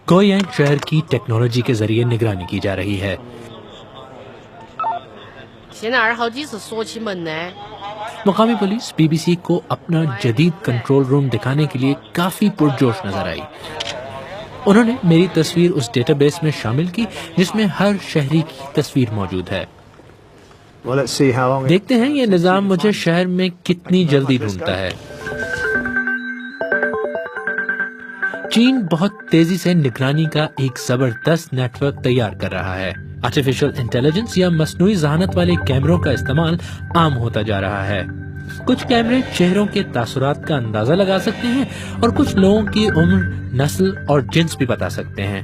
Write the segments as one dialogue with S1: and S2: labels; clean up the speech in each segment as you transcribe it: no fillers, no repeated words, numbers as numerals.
S1: Goyan शहर की technology के जरिए निगरानी की जा रही है। मुकामी पुलिस बीबीसी को अपना जदीद कंट्रोल रूम दिखाने के लिए काफी पुरजोश नजर आई। उन्होंने मेरी तस्वीर उस डेटाबेस में शामिल की जिसमें हर शहरी की तस्वीर मौजूद है। देखते हैं ये निजाम मुझे शहर में कितनी जल्दी ढूंढता है। चीन बहुत तेजी से निगरानी का एक जबरदस्त नेटवर्क तैयार कर रहा है। आर्टिफिशियल इंटेलिजेंस या मसनूई ज़हानत वाले कैमरों का इस्तेमाल आम होता जा रहा है। कुछ कैमरे चेहरों के तासुरात का अंदाजा लगा सकते हैं और कुछ लोगों की उम्र, नस्ल और जिन्स भी बता सकते हैं।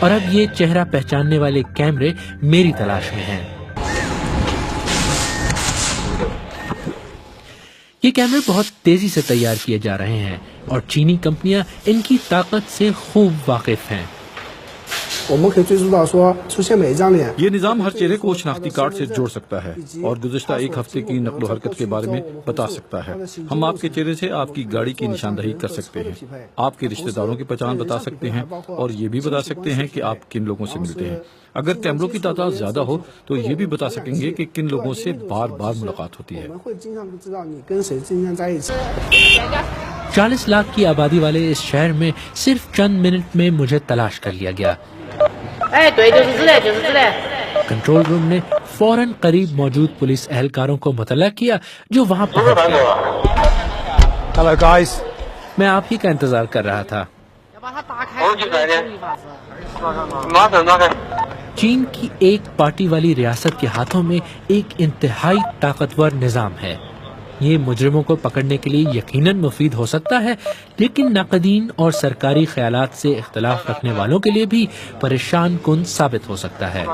S1: और अब ये चेहरा पहचानने वाले कैमरे मेरी तलाश में हैं। ये कैमरे बहुत तेजी से तैयार किए जा रहे हैं और चीनी कंपनियां इनकी ताकत से खूब वाकिफ हैं।
S2: ये निजाम हर चेहरे को शनाख्ती कार्ड से जोड़ सकता है और गुज़िश्ता एक हफ्ते की नकलो हरकत के बारे में बता सकता है। हम आपके चेहरे से आपकी गाड़ी की निशानदही कर सकते हैं, आपके रिश्तेदारों की पहचान बता सकते हैं और ये भी बता सकते हैं कि आप किन लोगों से मिलते हैं। अगर कैमरों की तादाद ज्यादा हो तो ये भी बता सकेंगे कि किन लोगों से बार बार मुलाकात होती है।
S1: 40 लाख की आबादी वाले इस शहर में सिर्फ चंद मिनट में मुझे तलाश कर लिया गया। कंट्रोल रूम ने फौरन करीब मौजूद पुलिस एहलकारों को मुतल्ला किया जो वहां पहुंच गए।
S3: Hello guys.
S1: मैं आप ही का इंतजार कर रहा था। चीन की एक पार्टी वाली रियासत के हाथों में एक इंतहाई ताकतवर निजाम है। ये मुजरिमों को पकड़ने के लिए यकीनन मुफीद हो सकता है, लेकिन नाक़दीन और सरकारी ख्यालात से इख्तलाफ रखने वालों के लिए भी परेशान कुन साबित हो सकता है।